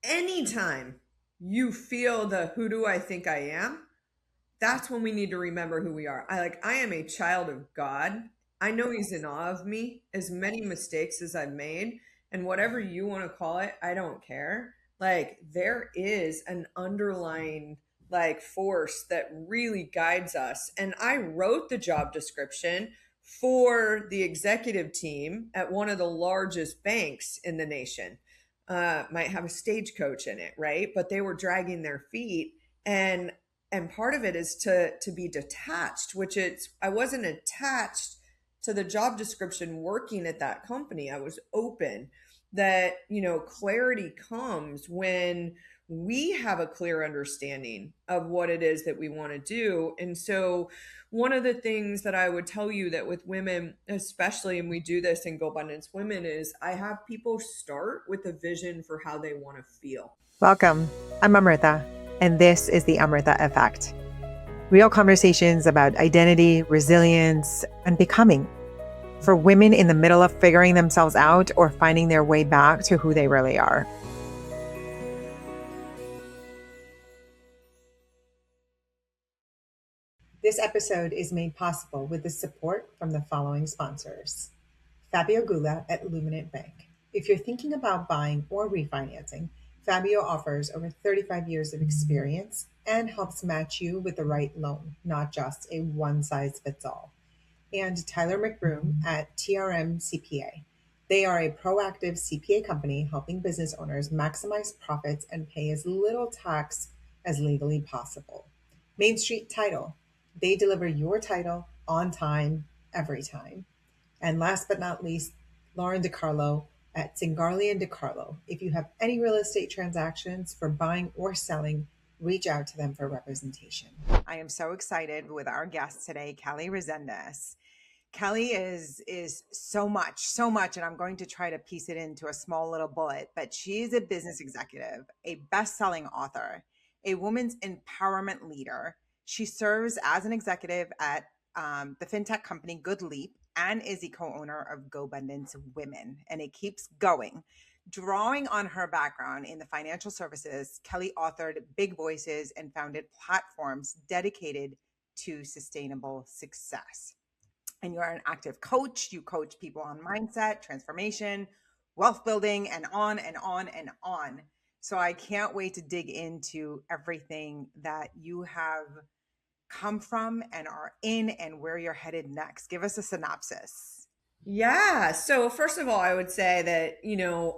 anytime you feel the who do I think I am, that's when we need to remember who we are. I am a child of God. I know he's in awe of me. As many mistakes as I've made and whatever you want to call it, I don't care. Like there is an underlying like force that really guides us. And I wrote the job description for the executive team at one of the largest banks in the nation. Might have a stagecoach in it, right? But they were dragging their feet, and part of it is to be detached, which it's I wasn't attached to the job description working at that company. I was open. That clarity comes when we have a clear understanding of what it is that we want to do. And so one of the things that I would tell you that with women especially, and we do this in Go Abundance Women, is I have people start with a vision for how they want to feel. Welcome. I'm Amrita, and this is the Amrita Effect. Real conversations about identity, resilience, and becoming for women in the middle of figuring themselves out or finding their way back to who they really are. This episode is made possible with the support from the following sponsors. Fabio Gula at Luminant Bank. If you're thinking about buying or refinancing, Fabio offers over 35 years of experience and helps match you with the right loan, not just a one-size-fits-all. And Tyler McBroom at TRM CPA. They are a proactive CPA company helping business owners maximize profits and pay as little tax as legally possible. Main Street Title. They deliver your title on time, every time. And last but not least, Lauren DiCarlo at Zingarli and DiCarlo. If you have any real estate transactions for buying or selling, reach out to them for representation. I am so excited with our guest today, Kelly Resendez. Kelly is so much, and I'm going to try to piece it into a small little bullet, but she is a business executive, a best-selling author, a women's empowerment leader. She serves as an executive at the fintech company Good Leap and is the co-owner of Go Abundance Women, and it keeps going. Drawing on her background in the financial services, Kelly authored Big Voices and founded platforms dedicated to sustainable success. And you're an active coach. You coach people on mindset, transformation, wealth building, and on and on and on. So I can't wait to dig into everything that you have come from and are in and where you're headed next. Give us a synopsis. Yeah. So, first of all, I would say that,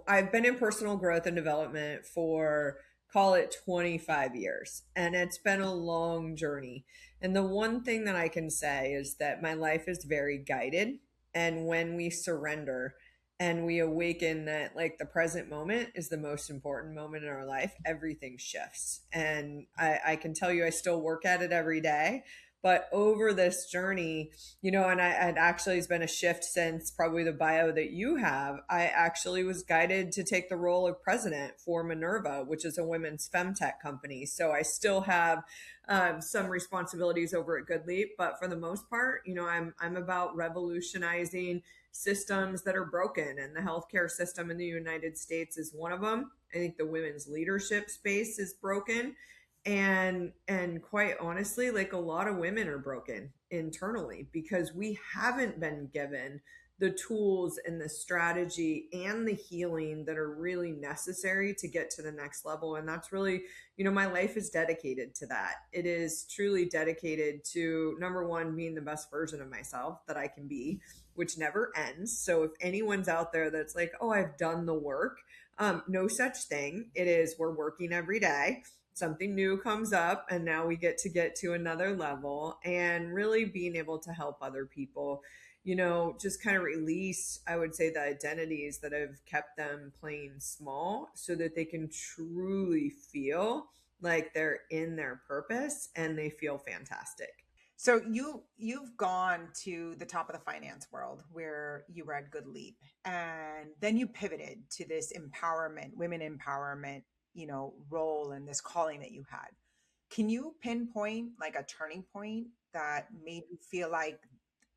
I've been in personal growth and development for, call it 25 years, and it's been a long journey. And the one thing that I can say is that my life is very guided. And when we surrender and we awaken that, like, the present moment is the most important moment in our life, everything shifts. And I can tell you, I still work at it every day. But over this journey, and it actually has been a shift since probably the bio that you have. I actually was guided to take the role of president for Minerva, which is a women's femtech company. So I still have some responsibilities over at Good Leap, but for the most part, I'm about revolutionizing systems that are broken, and the healthcare system in the United States is one of them. I think the women's leadership space is broken, and quite honestly, like a lot of women are broken internally because we haven't been given the tools and the strategy and the healing that are really necessary to get to the next level. And that's really, my life is dedicated to that. It is truly dedicated to, number one, being the best version of myself that I can be, which never ends. So if anyone's out there that's like, oh, I've done the work, no such thing. It is, we're working every day, something new comes up, and now we get to another level, and really being able to help other people, just kind of release, I would say, the identities that have kept them playing small so that they can truly feel like they're in their purpose and they feel fantastic. So you've gone to the top of the finance world where you were at Good Leap, and then you pivoted to this empowerment, women empowerment, role and this calling that you had. Can you pinpoint like a turning point that made you feel like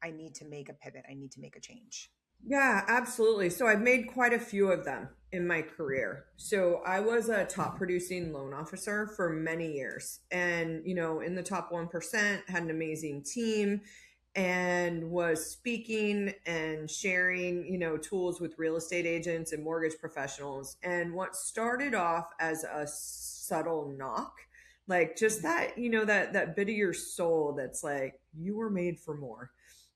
I need to make a pivot, I need to make a change? Yeah, absolutely. So I've made quite a few of them in my career. So I was a top producing loan officer for many years and, in the top 1%, had an amazing team and was speaking and sharing, tools with real estate agents and mortgage professionals. And what started off as a subtle knock, like just that, that bit of your soul that's like, you were made for more.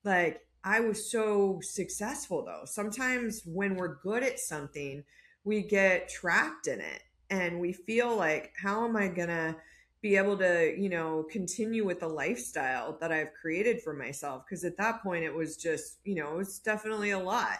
Like, I was so successful though. Sometimes when we're good at something, we get trapped in it and we feel like, how am I going to be able to, continue with the lifestyle that I've created for myself? Because at that point, it was just, it was definitely a lot.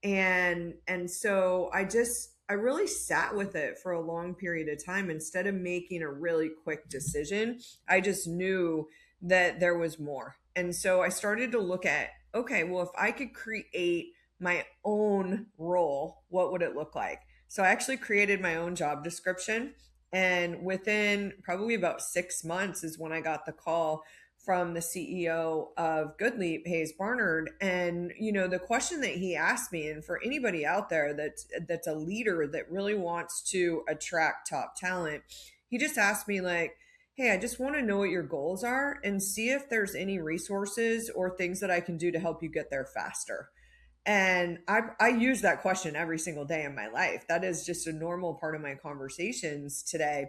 And so I really sat with it for a long period of time. Instead of making a really quick decision, I just knew that there was more. And so I started to look at, okay, well, if I could create my own role, what would it look like? So I actually created my own job description, and within probably about 6 months is when I got the call from the CEO of Goodleap, Hayes Barnard. And, the question that he asked me, and for anybody out there that's a leader that really wants to attract top talent, he just asked me like, hey, I just want to know what your goals are and see if there's any resources or things that I can do to help you get there faster. And I use that question every single day in my life. That is just a normal part of my conversations today,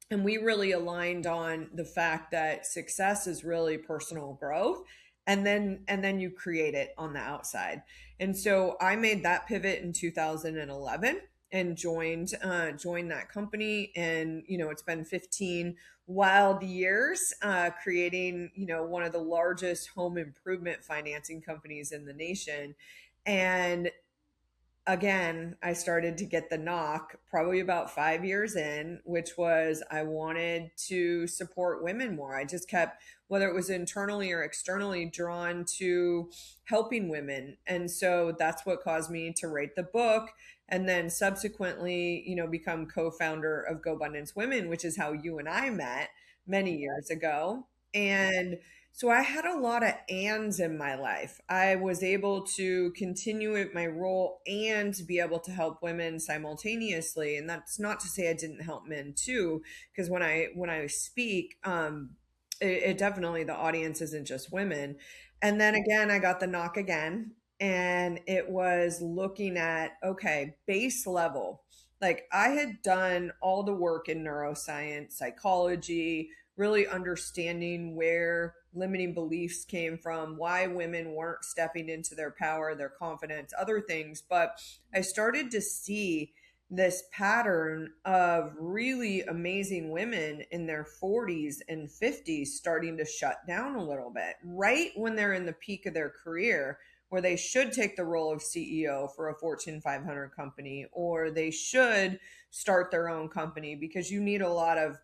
and we really aligned on the fact that success is really personal growth, and then you create it on the outside. And so I made that pivot in 2011 and joined that company. And it's been 15 wild years, creating one of the largest home improvement financing companies in the nation. And again, I started to get the knock probably about 5 years in, which was I wanted to support women more. I just kept, whether it was internally or externally, drawn to helping women. And so that's what caused me to write the book and then subsequently, become co founder of Go Abundance Women, which is how you and I met many years ago. And so I had a lot of ands in my life. I was able to continue at my role and be able to help women simultaneously. And that's not to say I didn't help men too, because when I speak, it definitely, the audience isn't just women. And then again, I got the knock again, and it was looking at, okay, base level. Like I had done all the work in neuroscience, psychology, really understanding where limiting beliefs came from, why women weren't stepping into their power, their confidence, other things. But I started to see this pattern of really amazing women in their 40s and 50s starting to shut down a little bit, right when they're in the peak of their career, where they should take the role of CEO for a Fortune 500 company, or they should start their own company, because you need a lot of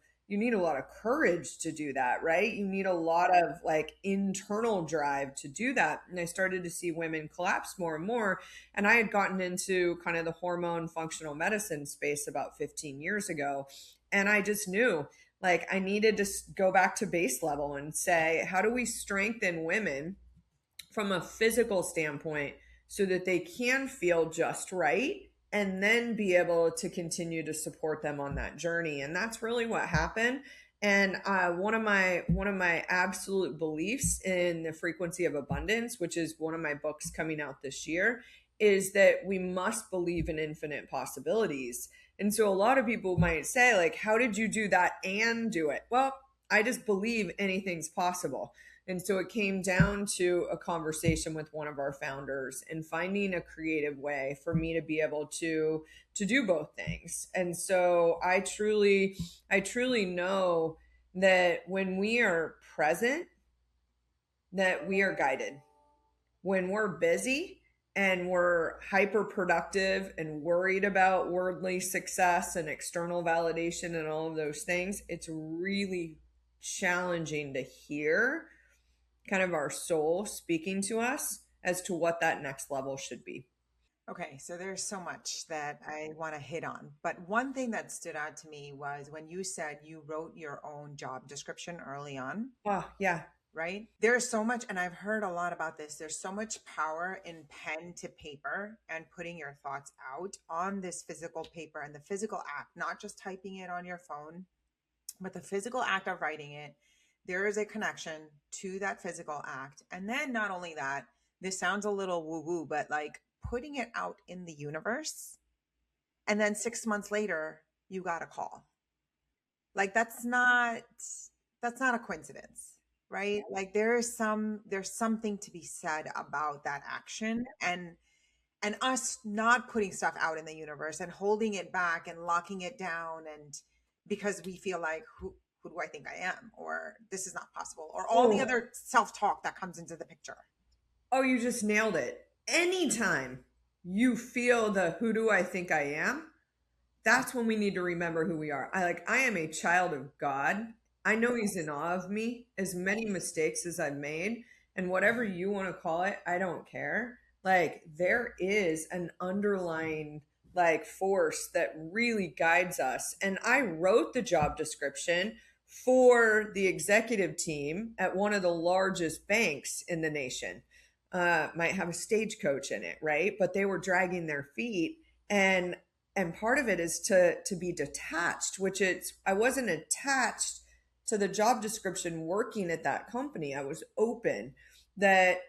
courage to do that, right? You need a lot of like internal drive to do that. And I started to see women collapse more and more. And I had gotten into kind of the hormone functional medicine space about 15 years ago. And I just knew like I needed to go back to base level and say, how do we strengthen women from a physical standpoint so that they can feel just right and then be able to continue to support them on that journey. And that's really what happened. And one of my absolute beliefs in the frequency of abundance, which is one of my books coming out this year, is that we must believe in infinite possibilities. And so a lot of people might say, like, how did you do that and do it? Well, I just believe anything's possible. And so it came down to a conversation with one of our founders and finding a creative way for me to be able to do both things. And so I truly know that when we are present, that we are guided. When we're busy and we're hyper productive and worried about worldly success and external validation and all of those things, it's really challenging to hear kind of our soul speaking to us as to what that next level should be. Okay, so there's so much that I want to hit on. But one thing that stood out to me was when you said you wrote your own job description early on. Oh, yeah. right? There's so much, and I've heard a lot about this. There's so much power in pen to paper and putting your thoughts out on this physical paper and the physical act, not just typing it on your phone, but the physical act of writing it. There is a connection to that physical act. And then not only that, this sounds a little woo woo, but like putting it out in the universe. And then 6 months later, you got a call. Like that's not a coincidence, right? Like there's something to be said about that action, and us not putting stuff out in the universe and holding it back and locking it down, and because we feel like who do I think I am, or this is not possible, or all the Oh, other self-talk that comes into the picture. oh, you just nailed it. Anytime you feel the who do I think I am, that's when we need to remember who we are. I am a child of God. I know he's in awe of me. As many mistakes as I've made, and whatever you want to call it, I don't care. Like there is an underlying like force that really guides us. And I wrote the job description for the executive team at one of the largest banks in the nation. Might have a stagecoach in it, right? But they were dragging their feet, and part of it is to be detached, which it's I wasn't attached to the job description working at that company. I was open. That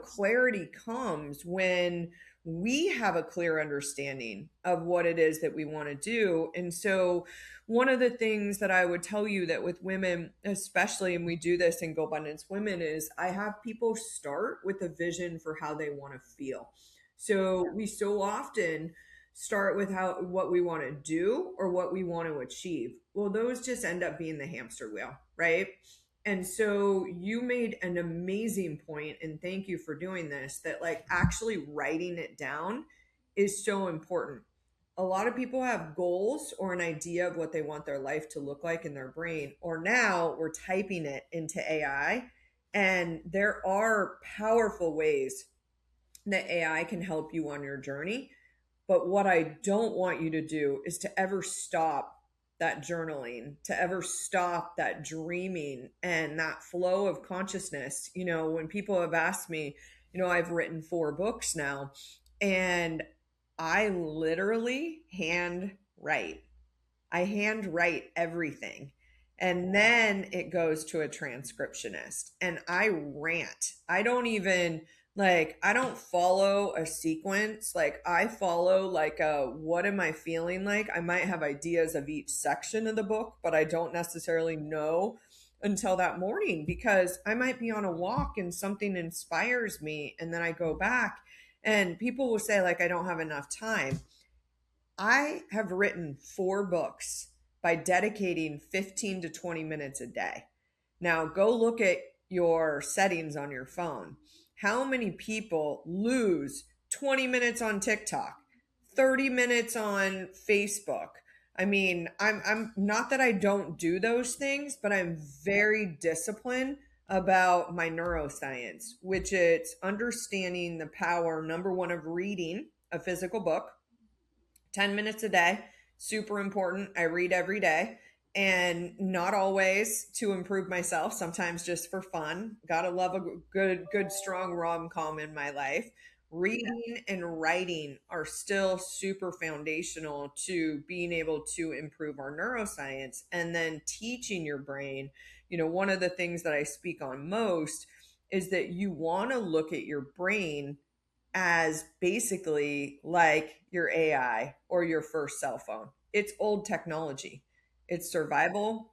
clarity comes when we have a clear understanding of what it is that we want to do. And so one of the things that I would tell you that with women especially, and we do this in Go Abundance Women, is I have people start with a vision for how they want to feel. So we so often start with how what we want to do or what we want to achieve. Well, those just end up being the hamster wheel, right? And so you made an amazing point, and thank you for doing this, that like actually writing it down is so important. A lot of people have goals or an idea of what they want their life to look like in their brain, or now we're typing it into AI. And there are powerful ways that AI can help you on your journey. But what I don't want you to do is to ever stop that journaling, to ever stop that dreaming and that flow of consciousness. When people have asked me, I've written 4 books now, and I literally hand write everything. And then it goes to a transcriptionist and I rant. I don't follow a sequence. Like I follow like a what am I feeling like? I might have ideas of each section of the book, but I don't necessarily know until that morning because I might be on a walk and something inspires me and then I go back and people will say like I don't have enough time. I have written 4 books by dedicating 15 to 20 minutes a day. Now, go look at your settings on your phone. How many people lose 20 minutes on TikTok, 30 minutes on Facebook? I mean, I'm not that I don't do those things, but I'm very disciplined about my neuroscience, which is understanding the power, number one, of reading a physical book 10 minutes a day, super important. I read every day and not always to improve myself, sometimes just for fun. Gotta love a good, strong rom com in my life. Reading and writing are still super foundational to being able to improve our neuroscience and then teaching your brain. One of the things that I speak on most is that you want to look at your brain as basically like your AI or your first cell phone. It's old technology. It's survival,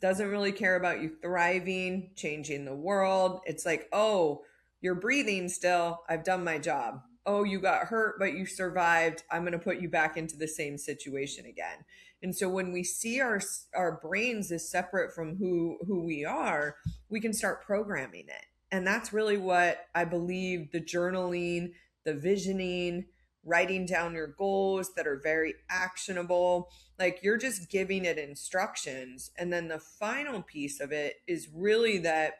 doesn't really care about you thriving, changing the world. It's like, oh, you're breathing still. I've done my job. Oh, you got hurt, but you survived. I'm going to put you back into the same situation again. And so when we see our brains as separate from who we are, we can start programming it. And that's really what I believe the journaling, the visioning, writing down your goals that are very actionable. Like you're just giving it instructions. And then the final piece of it is really that,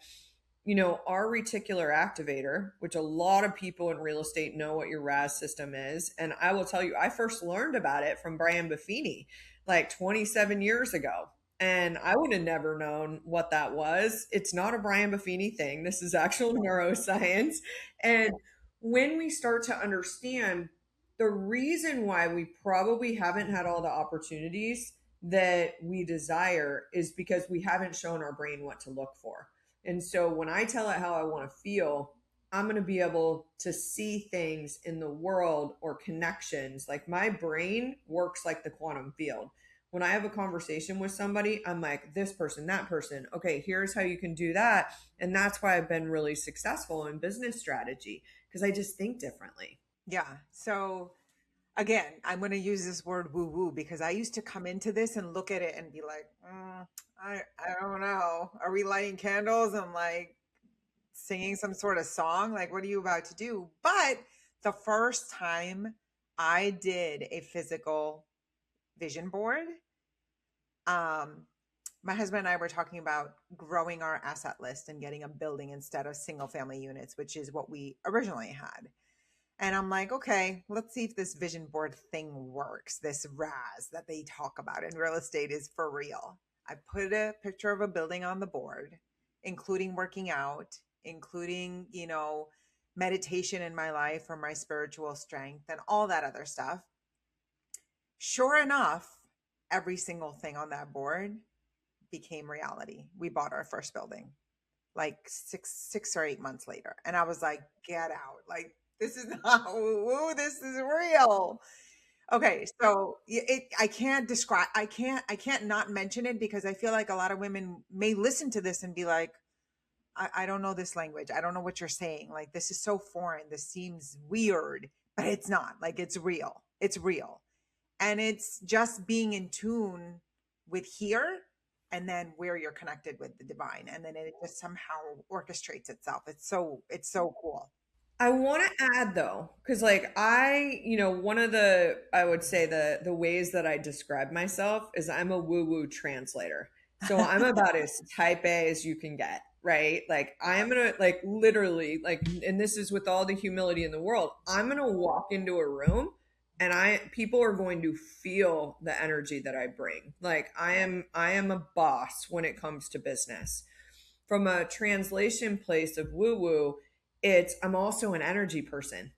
our reticular activator, which a lot of people in real estate know what your RAS system is. And I will tell you, I first learned about it from Brian Buffini like 27 years ago. And I would have never known what that was. It's not a Brian Buffini thing. This is actual neuroscience. And when we start to understand the reason why we probably haven't had all the opportunities that we desire is because we haven't shown our brain what to look for. And so when I tell it how I want to feel, I'm going to be able to see things in the world or connections. Like my brain works like the quantum field. When I have a conversation with somebody, I'm like, this person, that person. Okay, here's how you can do that. And that's why I've been really successful in business strategy because I just think differently. Yeah. So again, I'm going to use this word woo woo because I used to come into this and look at it and be like, I don't know. Are we lighting candles and like singing some sort of song? Like, what are you about to do? But the first time I did a physical vision board, um, my husband and I were talking about growing our asset list and getting a building instead of single family units, which is what we originally had. And I'm like, okay, let's see if this vision board thing works. This RAS that they talk about in real estate is for real. I put a picture of a building on the board, including working out, including, meditation in my life for my spiritual strength and all that other stuff. Sure enough, every single thing on that board became reality. We bought our first building like six or 8 months later. And I was like, get out. Like, this is not woo, this is real. Okay, so I can't describe, I can't not mention it because I feel like a lot of women may listen to this and be like, I don't know this language. I don't know what you're saying. Like, this is so foreign. This seems weird, but it's not. Like, it's real. It's real. And it's just being in tune with here and then where you're connected with the divine. And then it just somehow orchestrates itself. It's so cool. I want to add though, because like one of the I would say the ways that I describe myself is I'm a woo-woo translator. So I'm about as type A as you can get, right? Like I'm gonna like literally like, and this is with all the humility in the world, I'm gonna walk into a room and I people are going to feel the energy that I bring. Like I am a boss when it comes to business. From a translation place of woo woo, it's I'm also an energy person.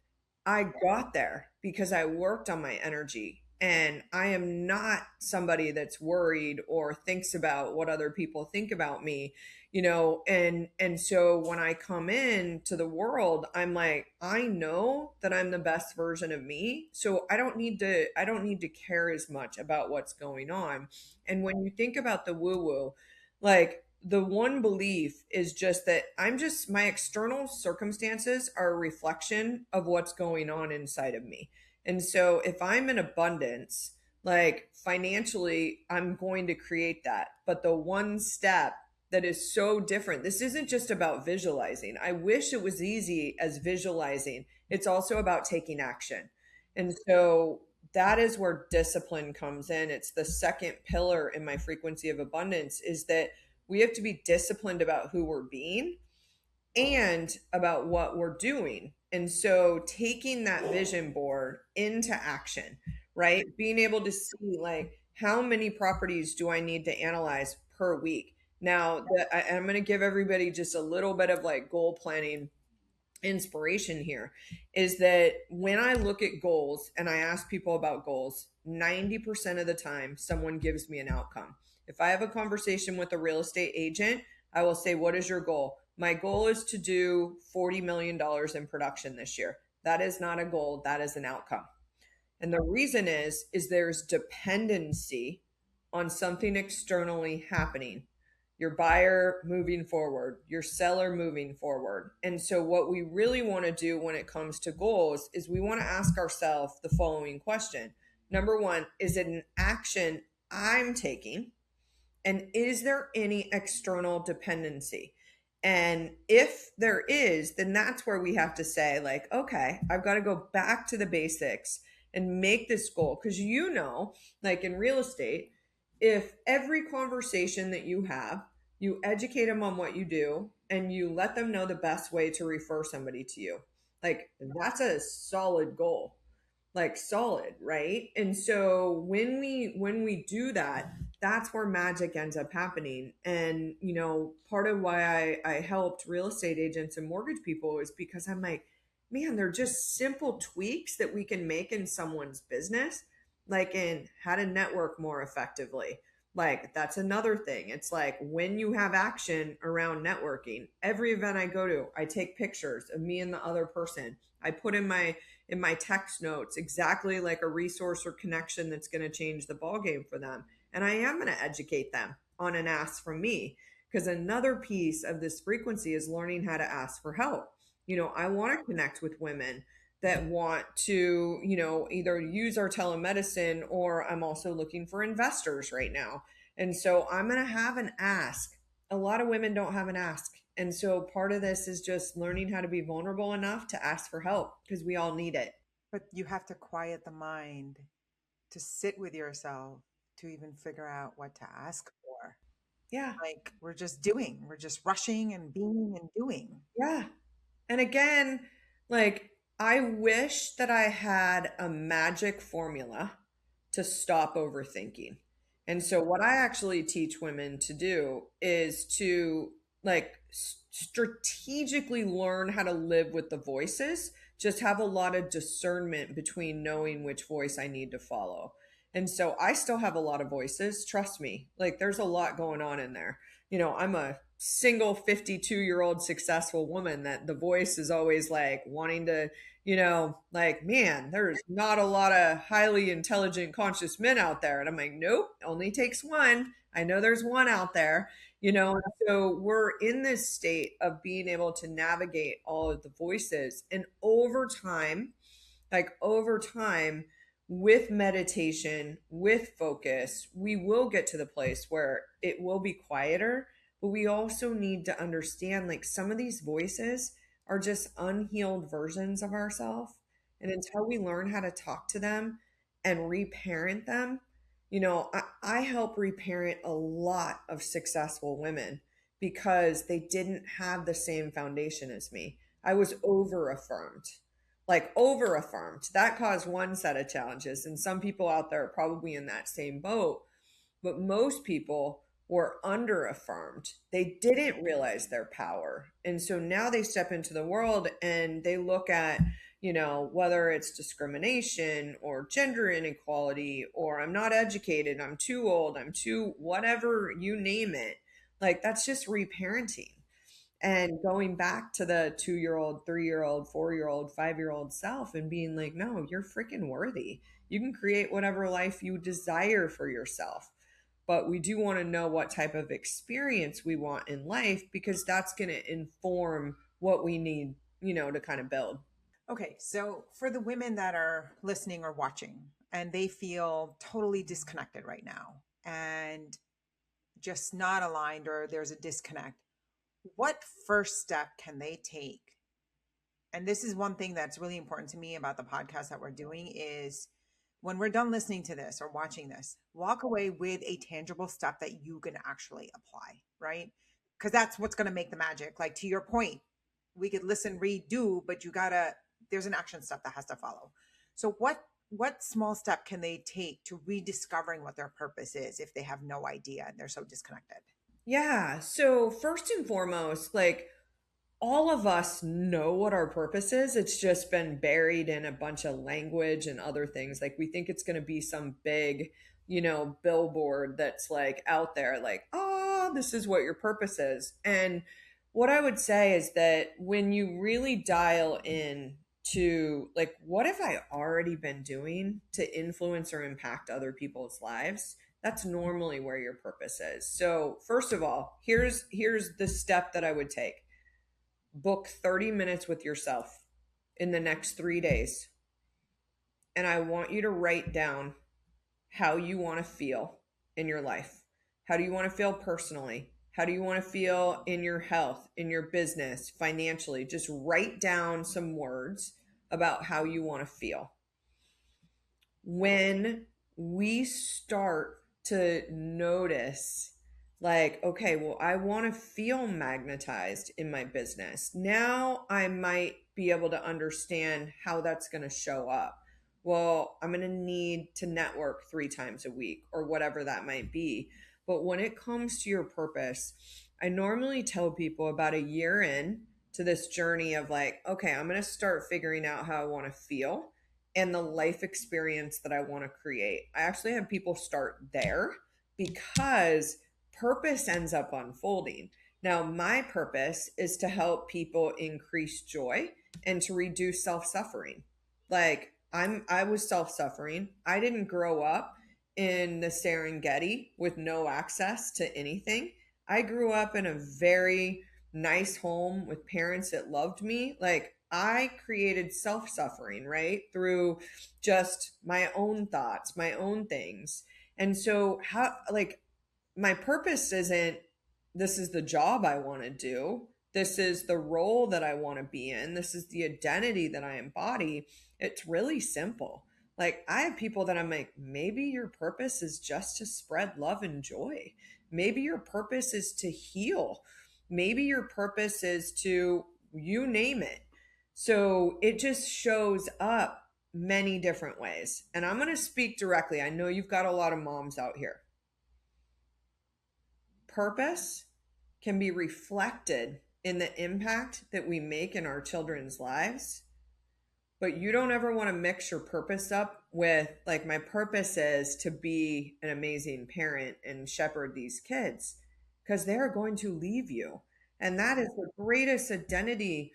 I got there because I worked on my energy and I am not somebody that's worried or thinks about what other people think about me, and so when I come in to the world, I'm like, I know that I'm the best version of me, so I don't need to care as much about what's going on. And when you think about the woo woo, like the one belief is just that my external circumstances are a reflection of what's going on inside of me. And so if I'm in abundance, like financially, I'm going to create that. But the one step that is so different, this isn't just about visualizing. I wish it was easy as visualizing. It's also about taking action. And so that is where discipline comes in. It's the second pillar in my frequency of abundance is that we have to be disciplined about who we're being and about what we're doing. And so taking that vision board into action, right? Being able to see like how many properties do I need to analyze per week? Now, I'm going to give everybody just a little bit of like goal planning inspiration here is that when I look at goals and I ask people about goals, 90% of the time someone gives me an outcome. If I have a conversation with a real estate agent, I will say, what is your goal? My goal is to do $40 million in production this year. That is not a goal, that is an outcome. And the reason is there's dependency on something externally happening. Your buyer moving forward, your seller moving forward. And so what we really want to do when it comes to goals is we want to ask ourselves the following question. Number one, is it an action I'm taking? And is there any external dependency? And if there is, then that's where we have to say, like, okay, I've got to go back to the basics and make this goal. Because, like in real estate, if every conversation that you have, you educate them on what you do and you let them know the best way to refer somebody to you, like that's a solid goal, like solid, right? And so when we do that, that's where magic ends up happening. And, part of why I helped real estate agents and mortgage people is because I'm like, man, they're just simple tweaks that we can make in someone's business, like in how to network more effectively. Like, that's another thing. It's like when you have action around networking, every event I go to, I take pictures of me and the other person. I put in my text notes exactly like a resource or connection that's going to change the ball game for them. And I am going to educate them on an ask from me, because another piece of this frequency is learning how to ask for help. I want to connect with women that want to, either use our telemedicine, or I'm also looking for investors right now. And so I'm going to have an ask. A lot of women don't have an ask. And so part of this is just learning how to be vulnerable enough to ask for help, because we all need it. But you have to quiet the mind to sit with yourself to even figure out what to ask for. Yeah. Like we're just rushing and being and doing. Yeah. And again, like, I wish that I had a magic formula to stop overthinking. And so, what I actually teach women to do is to, like, strategically learn how to live with the voices, just have a lot of discernment between knowing which voice I need to follow. And so, I still have a lot of voices, trust me. Like, there's a lot going on in there. I'm a single 52-year-old successful woman that the voice is always like wanting to, like, man, there's not a lot of highly intelligent, conscious men out there. And I'm like, nope, only takes one. I know there's one out there, and so we're in this state of being able to navigate all of the voices. And over time, with meditation, with focus, we will get to the place where it will be quieter. But we also need to understand, like, some of these voices are just unhealed versions of ourselves. And until we learn how to talk to them and reparent them, I help reparent a lot of successful women because they didn't have the same foundation as me. I was over affirmed, like over affirmed. That caused one set of challenges. And some people out there are probably in that same boat, but most people were under affirmed. They didn't realize their power. And so now they step into the world and they look at, whether it's discrimination or gender inequality, or I'm not educated, I'm too old, I'm too whatever, you name it. Like, that's just reparenting and going back to the 2-year old, 3-year old, 4-year old, 5-year old self and being like, no, you're freaking worthy. You can create whatever life you desire for yourself. But we do want to know what type of experience we want in life, because that's going to inform what we need, to kind of build. Okay, so for the women that are listening or watching and they feel totally disconnected right now and just not aligned, or there's a disconnect, what first step can they take? And this is one thing that's really important to me about the podcast that we're doing is when we're done listening to this or watching this, walk away with a tangible step that you can actually apply, right? Because that's what's going to make the magic. Like, to your point, we could listen, read, do, but there's an action step that has to follow. So what small step can they take to rediscovering what their purpose is if they have no idea and they're so disconnected? Yeah. So, first and foremost, like, all of us know what our purpose is. It's just been buried in a bunch of language and other things. Like, we think it's going to be some big, billboard that's like out there, like, oh, this is what your purpose is. And what I would say is that when you really dial in to, like, what have I already been doing to influence or impact other people's lives? That's normally where your purpose is. So, first of all, here's the step that I would take. Book 30 minutes with yourself in the next 3 days. And I want you to write down how you want to feel in your life. How do you want to feel personally? How do you want to feel in your health, in your business, financially? Just write down some words about how you want to feel. When we start to notice, like, okay, well, I want to feel magnetized in my business. Now I might be able to understand how that's going to show up. Well, I'm going to need to network 3 times a week or whatever that might be. But when it comes to your purpose, I normally tell people about a year in to this journey of like, okay, I'm going to start figuring out how I want to feel and the life experience that I want to create. I actually have people start there because purpose ends up unfolding. Now, my purpose is to help people increase joy and to reduce self-suffering. Like I was self-suffering. I didn't grow up in the Serengeti with no access to anything. I grew up in a very nice home with parents that loved me. Like I created self-suffering, right? Through just my own thoughts, my own things. And so how like my purpose isn't this is the job I want to do. This is the role that I want to be in. This is the identity that I embody. It's really simple. Like, I have people that I'm like, maybe your purpose is just to spread love and joy. Maybe your purpose is to heal. Maybe your purpose is to, you name it. So it just shows up many different ways. And I'm going to speak directly. I know you've got a lot of moms out here. Purpose can be reflected in the impact that we make in our children's lives, but you don't ever want to mix your purpose up with like my purpose is to be an amazing parent and shepherd these kids because they're going to leave you. And that is the greatest identity,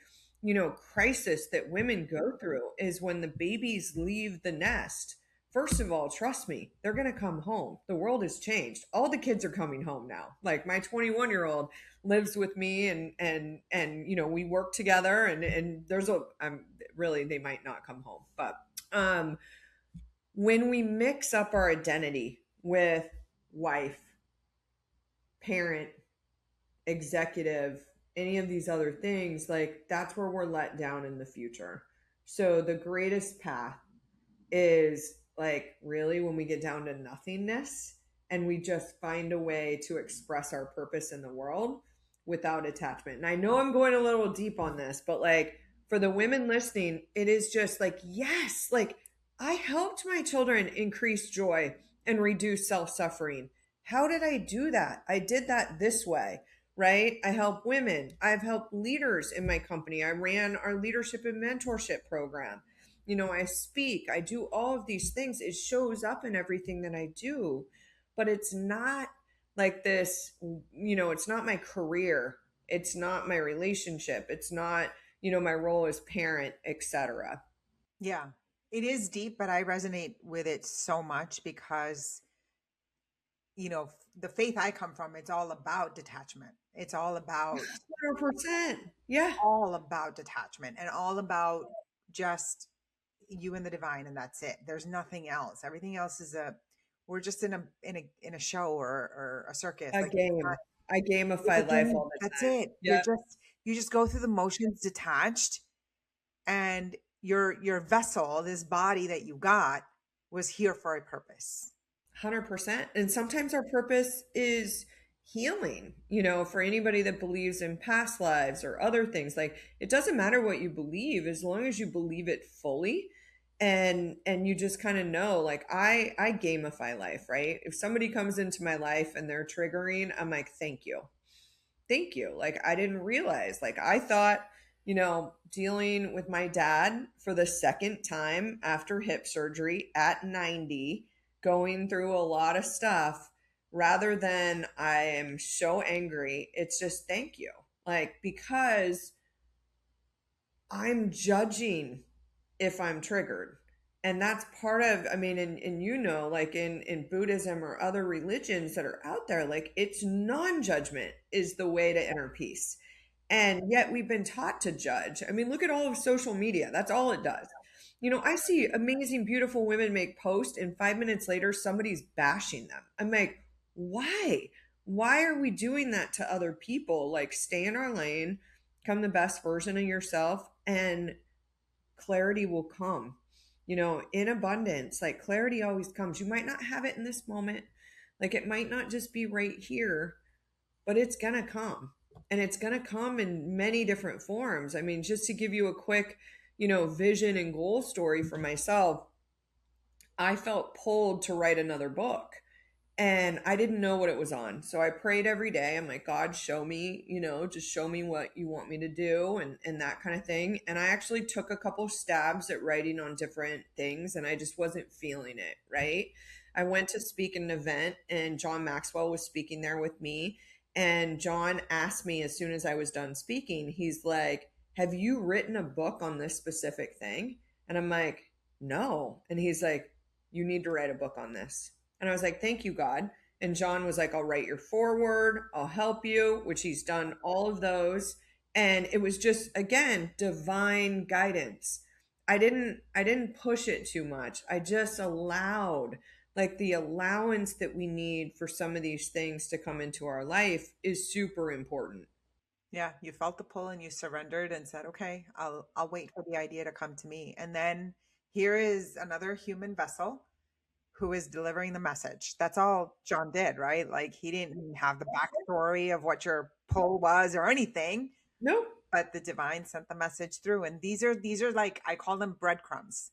crisis that women go through is when the babies leave the nest. First of all, trust me, they're going to come home. The world has changed. All the kids are coming home now. Like my 21-year-old lives with me and we work together and there's a I'm really they might not come home. But um when we mix up our identity with wife, parent, executive, any of these other things, like that's where we're let down in the future. So the greatest path is like really when we get down to nothingness and we just find a way to express our purpose in the world without attachment. And I know I'm going a little deep on this, but like for the women listening, it is just like, yes, like I helped my children increase joy and reduce self suffering. How did I do that? I did that this way, right? I help women. I've helped leaders in my company. I ran our leadership and mentorship program. I speak, I do all of these things. It shows up in everything that I do, but it's not like this, it's not my career. It's not my relationship. It's not, my role as parent, etc. Yeah, it is deep, but I resonate with it so much because, the faith I come from, it's all about detachment. It's 100%. Yeah. all about detachment and all about just you and the divine, and that's it. There's nothing else. Everything else is we're just in a show or a circus. A Like game. I it's a gamify life game. all the That's time. it. Yeah. You just go through the motions detached, and your vessel, this body that you got, was here for a purpose. 100%. And sometimes our purpose is healing, for anybody that believes in past lives or other things. Like it doesn't matter what you believe as long as you believe it fully and you just kind of know like I gamify life, right? If somebody comes into my life and they're triggering, I'm like, thank you. Thank you. Like I didn't realize. Like I thought, dealing with my dad for the second time after hip surgery at 90, going through a lot of stuff, rather than I am so angry, it's just thank you. Like because I'm judging if I'm triggered. And that's part of, I mean, and like in Buddhism or other religions that are out there, like it's non-judgment is the way to inner peace. And yet we've been taught to judge. I mean, look at all of social media. That's all it does. I see amazing, beautiful women make posts and 5 minutes later somebody's bashing them. I'm like, why? Why are we doing that to other people? Like stay in our lane, become the best version of yourself, and clarity will come, in abundance. Like clarity always comes. You might not have it in this moment. Like it might not just be right here, but it's going to come. And it's going to come in many different forms. I mean, just to give you a quick, vision and goal story for myself, I felt pulled to write another book, and I didn't know what it was on. So I prayed every day. I'm like, God, show me, just show me what you want me to do, and that kind of thing. And I actually took a couple stabs at writing on different things, and I just wasn't feeling it, right? I went to speak at an event, and John Maxwell was speaking there with me. And John asked me as soon as I was done speaking, he's like, have you written a book on this specific thing? And I'm like, no. And he's like, you need to write a book on this. And I was like, thank you, God. And John was like, I'll write your foreword, I'll help you, which he's done all of those. And it was just, again, divine guidance. I didn't push it too much. I just allowed, like, the allowance that we need for some of these things to come into our life is super important. Yeah, you felt the pull and you surrendered and said, "Okay, I'll wait for the idea to come to me." And then here is another human vessel who is delivering the message. That's all John did, right? Like he didn't have the backstory of what your pull was or anything, Nope. but the divine sent the message through. And these are like I call them breadcrumbs.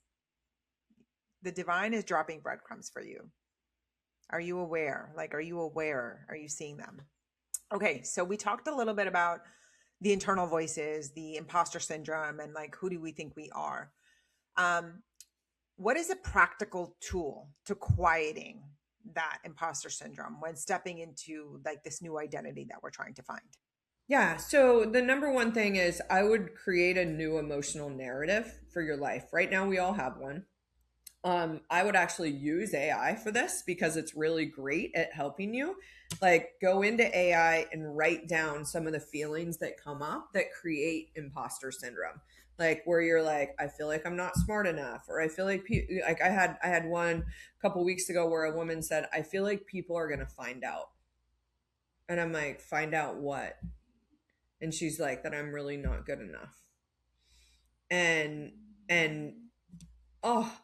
The divine is dropping breadcrumbs for you. Are you aware? Like, are you aware? Are you seeing them? Okay, so we talked a little bit about the internal voices, the imposter syndrome, and like who do we think we are? Um, what is a practical tool to quieting that imposter syndrome when stepping into like this new identity that we're trying to find? Yeah. So the number one thing is I would create a new emotional narrative for your life. Right now, we all have one. I would actually use AI for this because it's really great at helping you. Like, go into AI and write down some of the feelings that come up that create imposter syndrome. Like where you're like, I feel like I'm not smart enough, or I feel like like I had one a couple weeks ago where a woman said, I feel like people are gonna find out, and I'm like, find out what? And she's like, that I'm really not good enough. And oh,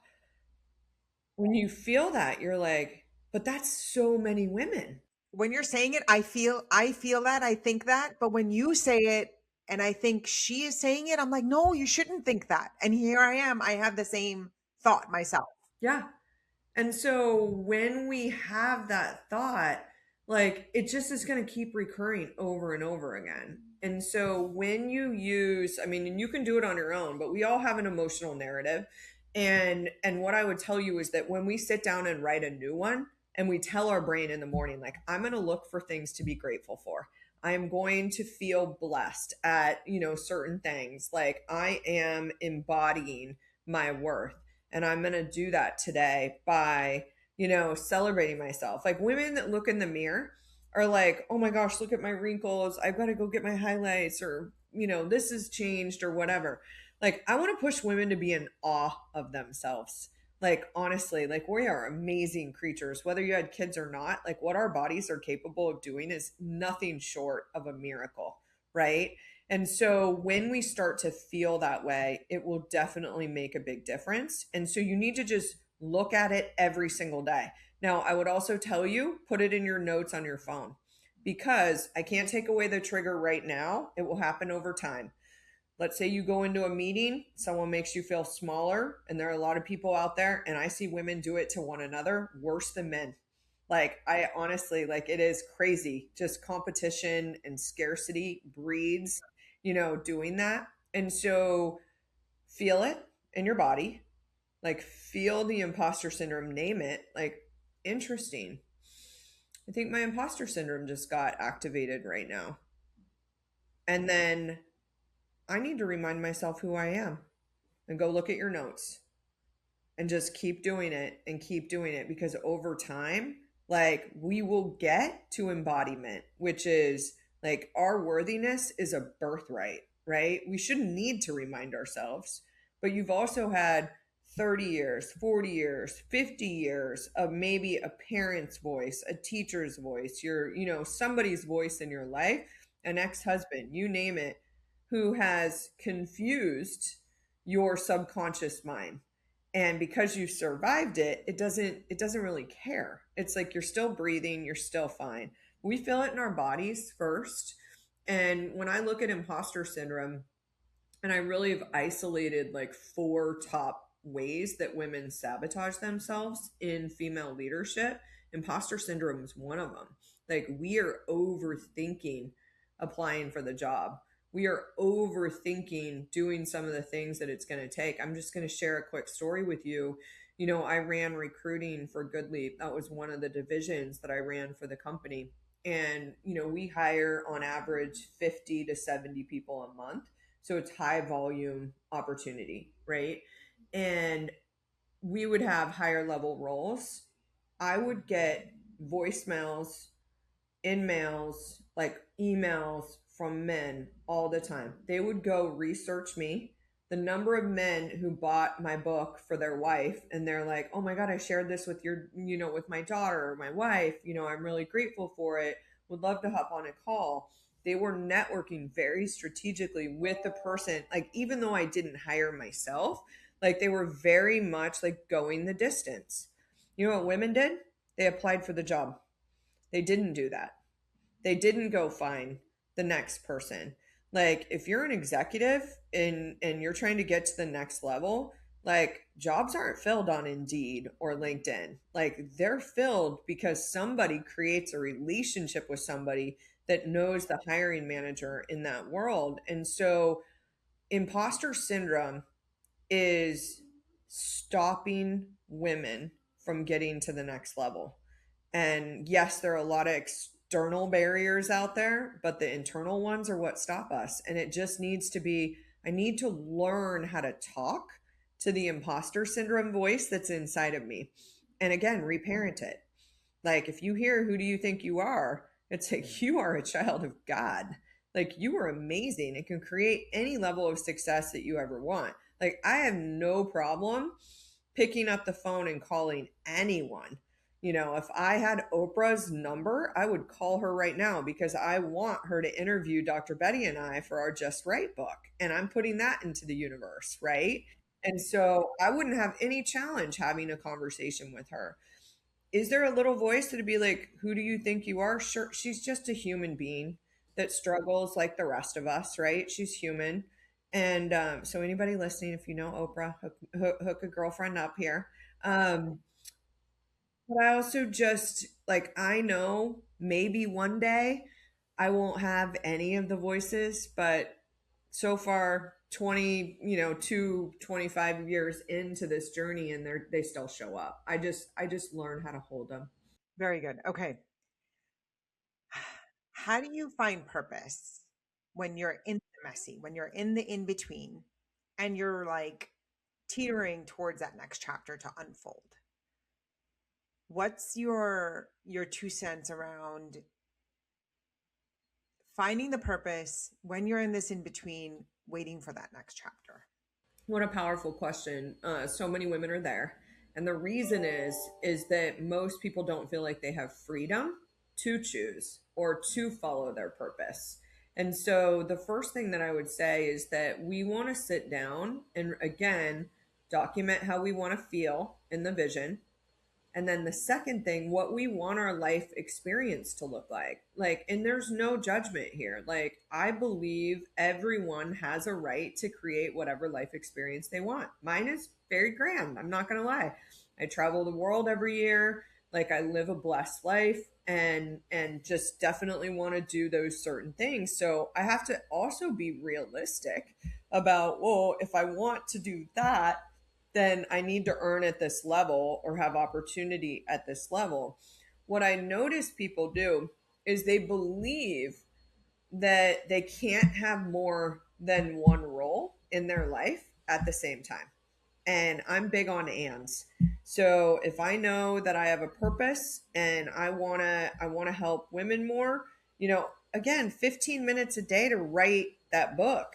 when you feel that, you're like, but that's so many women. When you're saying it, I feel that, I think that, but when you say it and I think she is saying it, I'm like, no, you shouldn't think that. And here I am, I have the same thought myself. Yeah. And so when we have that thought, like, it just is going to keep recurring over and over again. And so when you use, I mean, and you can do it on your own, but we all have an emotional narrative. And what I would tell you is that when we sit down and write a new one, and we tell our brain in the morning, like, I'm going to look for things to be grateful for. I am going to feel blessed at, certain things. Like, I am embodying my worth, and I'm going to do that today by, celebrating myself. Like, women that look in the mirror are like, oh my gosh, look at my wrinkles. I've got to go get my highlights, or, this has changed, or whatever. Like, I want to push women to be in awe of themselves. Like, honestly, like, we are amazing creatures, whether you had kids or not. Like, what our bodies are capable of doing is nothing short of a miracle, right? And so when we start to feel that way, it will definitely make a big difference. And so you need to just look at it every single day. Now, I would also tell you, put it in your notes on your phone, because I can't take away the trigger right now. It will happen over time. Let's say you go into a meeting, someone makes you feel smaller, and there are a lot of people out there, and I see women do it to one another worse than men. Like, I honestly, like, it is crazy. Just competition and scarcity breeds, doing that. And so feel it in your body, like, feel the imposter syndrome, name it. Like, interesting. I think my imposter syndrome just got activated right now. And then I need to remind myself who I am, and go look at your notes and just keep doing it and keep doing it, because over time, like, we will get to embodiment, which is like, our worthiness is a birthright, right? We shouldn't need to remind ourselves, but you've also had 30 years, 40 years, 50 years of maybe a parent's voice, a teacher's voice, your, somebody's voice in your life, an ex-husband, you name it, who has confused your subconscious mind. And because you survived it, it doesn't really care. It's like, you're still breathing, you're still fine. We feel it in our bodies first. And when I look at imposter syndrome, and I really have isolated like four top ways that women sabotage themselves in female leadership. Imposter syndrome is one of them. Like, we are overthinking applying for the job. We are overthinking doing some of the things that it's going to take. I'm just going to share a quick story with you. I ran recruiting for Goodleap. That was one of the divisions that I ran for the company. And, we hire on average 50 to 70 people a month. So it's high volume opportunity, right? And we would have higher level roles. I would get voicemails, in mails, like emails from men all the time. They would go research me. The number of men who bought my book for their wife, and they're like, "Oh my God, I shared this with with my daughter or my wife. I'm really grateful for it. Would love to hop on a call." They were networking very strategically with the person. Like, even though I didn't hire myself, like, they were very much like going the distance. You know what women did? They applied for the job. They didn't do that. They didn't go find the next person. Like, if you're an executive and you're trying to get to the next level, like, jobs aren't filled on Indeed or LinkedIn. Like, they're filled because somebody creates a relationship with somebody that knows the hiring manager in that world. And so imposter syndrome is stopping women from getting to the next level. And yes, there are a lot of external barriers out there, but the internal ones are what stop us. And it just needs to be, I need to learn how to talk to the imposter syndrome voice that's inside of me. And again, reparent it. Like, if you hear, "Who do you think you are?" It's like, you are a child of God. Like, you are amazing. It can create any level of success that you ever want. Like, I have no problem picking up the phone and calling anyone. If I had Oprah's number, I would call her right now because I want her to interview Dr. Betty and I for our Just Right book. And I'm putting that into the universe, right? And so I wouldn't have any challenge having a conversation with her. Is there a little voice that'd be like, "Who do you think you are?" Sure, she's just a human being that struggles like the rest of us, right? She's human. And so, anybody listening, if you know Oprah, hook a girlfriend up here. Um, but I also just like, I know maybe one day I won't have any of the voices, but so far, 20, 25 years into this journey, and they still show up. I just learn how to hold them. Very good. Okay. How do you find purpose when you're in the messy, when you're in the in between and you're like teetering towards that next chapter to unfold? What's your 2 cents around finding the purpose when you're in this in between waiting for that next chapter? What a powerful question. So many women are there. And the reason is that most people don't feel like they have freedom to choose or to follow their purpose. And so the first thing that I would say is that we want to sit down and, again, document how we want to feel in the vision. And then the second thing, what we want our life experience to look like. Like, and there's no judgment here. Like, I believe everyone has a right to create whatever life experience they want. Mine is very grand. I'm not going to lie. I travel the world every year. Like, I live a blessed life and just definitely want to do those certain things. So I have to also be realistic about, well, if I want to do that, then I need to earn at this level or have opportunity at this level. What I notice people do is they believe that they can't have more than one role in their life at the same time. And I'm big on ands. So if I know that I have a purpose and I want to help women more, again, 15 minutes a day to write that book.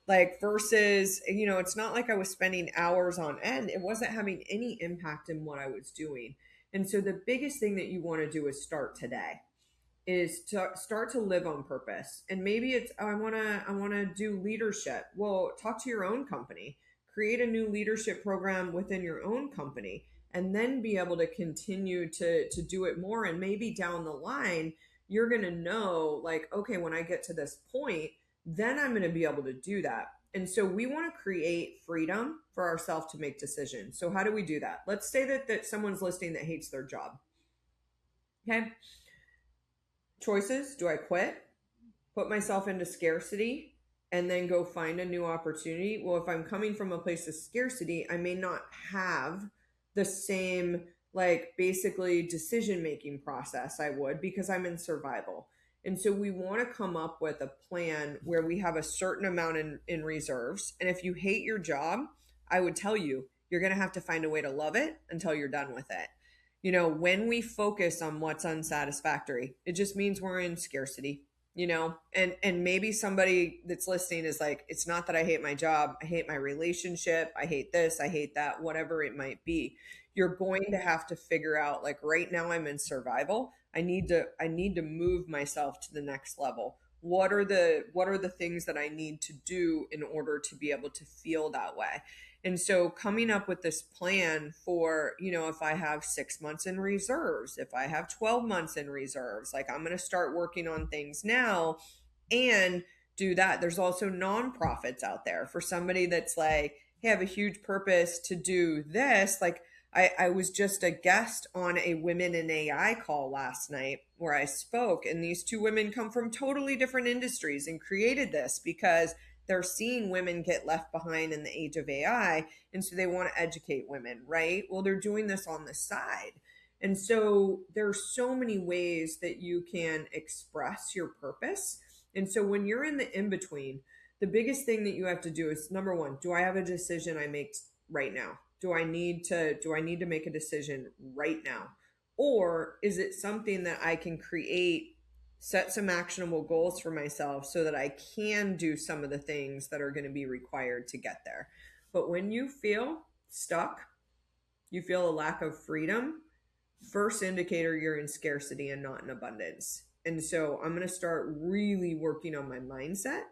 Like, versus, it's not like I was spending hours on end. It wasn't having any impact in what I was doing. And so the biggest thing that you want to do is start today, is to start to live on purpose. And maybe it's, oh, I want to do leadership. Well, talk to your own company, create a new leadership program within your own company, and then be able to continue to do it more. And maybe down the line, you're going to know, like, okay, when I get to this point, then I'm going to be able to do that. And so we want to create freedom for ourselves to make decisions. So how do we do that? Let's say that someone's listening that hates their job. Okay. Choices. Do I quit? Put myself into scarcity and then go find a new opportunity? Well, if I'm coming from a place of scarcity, I may not have the same, like, basically decision making process I would, because I'm in survival. And so we want to come up with a plan where we have a certain amount in reserves. And if you hate your job, I would tell you, you're going to have to find a way to love it until you're done with it. When we focus on what's unsatisfactory, it just means we're in scarcity. And maybe somebody that's listening is like, it's not that I hate my job, I hate my relationship, I hate this, I hate that, whatever it might be. You're going to have to figure out, like, right now I'm in survival, I need to move myself to the next level. What are the things that I need to do in order to be able to feel that way? And so coming up with this plan for, if I have 6 months in reserves, if I have 12 months in reserves, like, I'm going to start working on things now and do that. There's also nonprofits out there for somebody that's like, hey, I have a huge purpose to do this. Like, I was just a guest on a Women in AI call last night where I spoke, and these two women come from totally different industries and created this because they're seeing women get left behind in the age of AI. And so they want to educate women, right? Well, they're doing this on the side. And so there's so many ways that you can express your purpose. And so when you're in the in between, the biggest thing that you have to do is, number one, do I have a decision I make right now? Do I need to make a decision right now? Or is it something that I can create, set some actionable goals for myself so that I can do some of the things that are going to be required to get there? But when you feel stuck, you feel a lack of freedom, first indicator you're in scarcity and not in abundance. And so I'm going to start really working on my mindset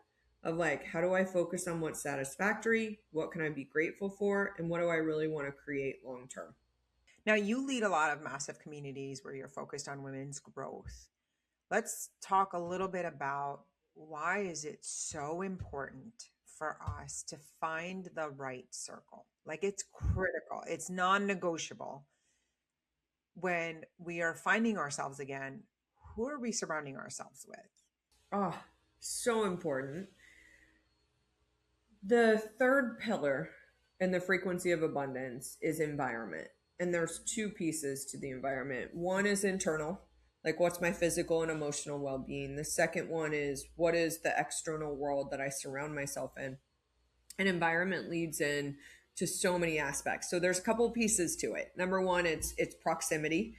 of, like, how do I focus on what's satisfactory? What can I be grateful for? And what do I really want to create long term? Now, you lead a lot of massive communities where you're focused on women's growth. Let's talk a little bit about why is it so important for us to find the right circle? Like, it's critical. It's non-negotiable when we are finding ourselves again. Who are we surrounding ourselves with? Oh, so important. The third pillar in the frequency of abundance is environment. And there's two pieces to the environment. One is internal, like, what's my physical and emotional well being? The second one is, what is the external world that I surround myself in? And environment leads in to so many aspects. So there's a couple of pieces to it. Number one, it's proximity.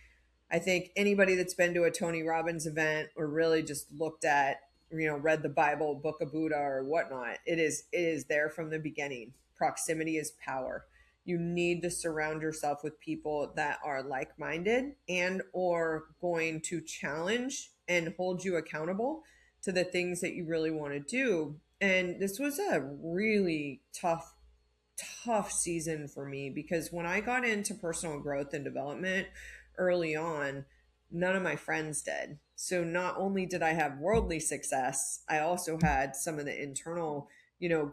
I think anybody that's been to a Tony Robbins event or really just looked at, read the Bible, Book of Buddha or whatnot, it is there from the beginning. Proximity is power. You need to surround yourself with people that are like-minded and or going to challenge and hold you accountable to the things that you really want to do. And this was a really tough season for me, because when I got into personal growth and development early on, none of my friends did. So not only did I have worldly success, I also had some of the internal,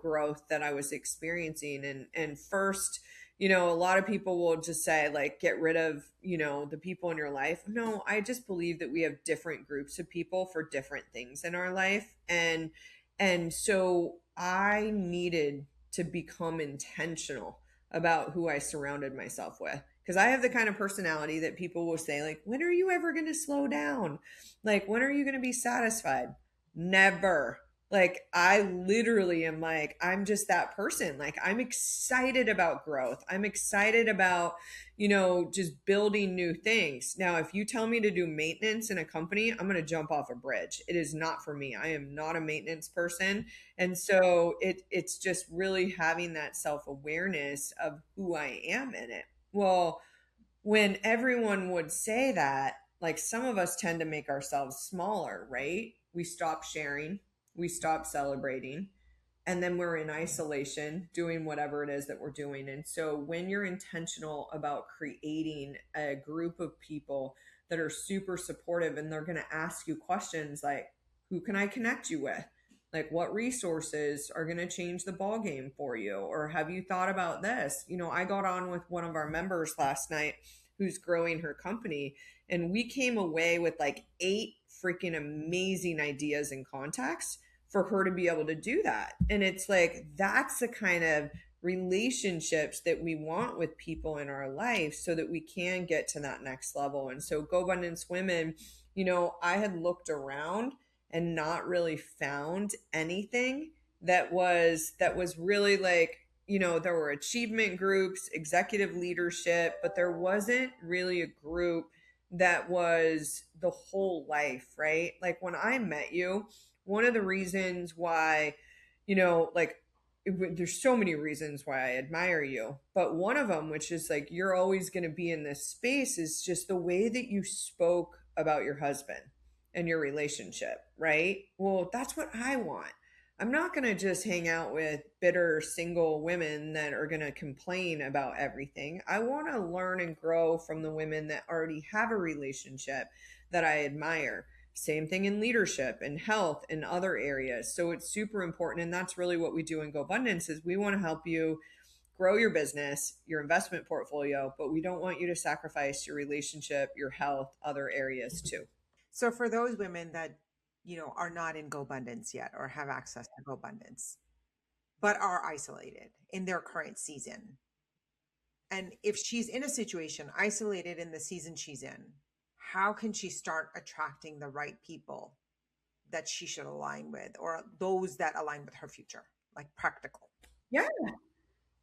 growth that I was experiencing. And first, a lot of people will just say, like, get rid of, the people in your life. No, I just believe that we have different groups of people for different things in our life. And so I needed to become intentional about who I surrounded myself with. Because I have the kind of personality that people will say, like, when are you ever going to slow down? Like, when are you going to be satisfied? Never. Like, I literally am, like, I'm just that person. Like, I'm excited about growth. I'm excited about, just building new things. Now, if you tell me to do maintenance in a company, I'm going to jump off a bridge. It is not for me. I am not a maintenance person. And so it's just really having that self-awareness of who I am in it. Well, when everyone would say that, like, some of us tend to make ourselves smaller, right? We stop sharing, we stop celebrating, and then we're in isolation doing whatever it is that we're doing. And so when you're intentional about creating a group of people that are super supportive and they're going to ask you questions like, who can I connect you with? Like, what resources are going to change the ball game for you? Or have you thought about this? I got on with one of our members last night who's growing her company, and we came away with like 8 freaking amazing ideas and contacts for her to be able to do that. And it's like, that's the kind of relationships that we want with people in our life so that we can get to that next level. And so, Go Abundance Women, I had looked around and not really found anything that was really like, there were achievement groups, executive leadership, but there wasn't really a group that was the whole life, right? Like, when I met you, one of the reasons why, like, there's so many reasons why I admire you, but one of them, which is like, you're always going to be in this space, is just the way that you spoke about your husband and your relationship, right? Well, that's what I want. I'm not going to just hang out with bitter single women that are going to complain about everything. I want to learn and grow from the women that already have a relationship that I admire. Same thing in leadership and health and other areas. So it's super important. And that's really what we do in Go Abundance, is we want to help you grow your business, your investment portfolio, but we don't want you to sacrifice your relationship, your health, other areas too. So for those women that, are not in GoBundance yet or have access to GoBundance, but are isolated in their current season, and if she's in a situation isolated in the season she's in, how can she start attracting the right people that she should align with, or those that align with her future, like practical? Yeah.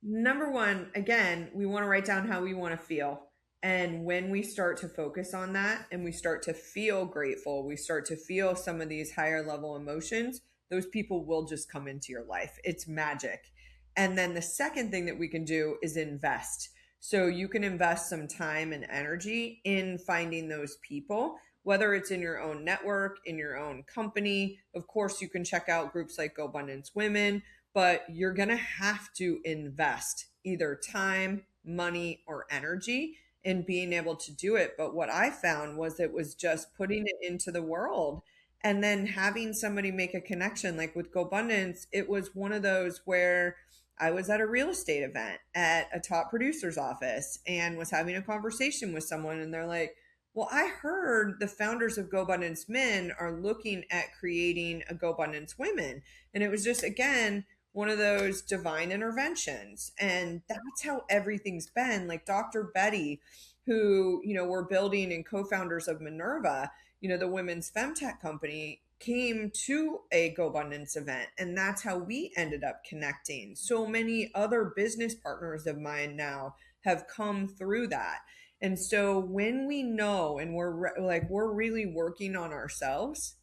Number one, again, we want to write down how we want to feel. And when we start to focus on that and we start to feel grateful, we start to feel some of these higher level emotions, those people will just come into your life. It's magic. And then the second thing that we can do is invest. So you can invest some time and energy in finding those people, whether it's in your own network, in your own company. Of course, you can check out groups like Go Abundance Women, but you're going to have to invest either time, money, or energy in being able to do it. But what I found was it was just putting it into the world and then having somebody make a connection. Like with Go Abundance, it was one of those where I was at a real estate event at a top producer's office and was having a conversation with someone, and they're like, well, I heard the founders of Go Abundance Men are looking at creating a Go Abundance Women. And it was just, again, one of those divine interventions. And that's how everything's been. Like Dr. Betty, who, we're building and co-founders of Minerva, the women's femtech company, came to a Go Abundance event. And that's how we ended up connecting. So many other business partners of mine now have come through that. And so when we know and we're really working on ourselves,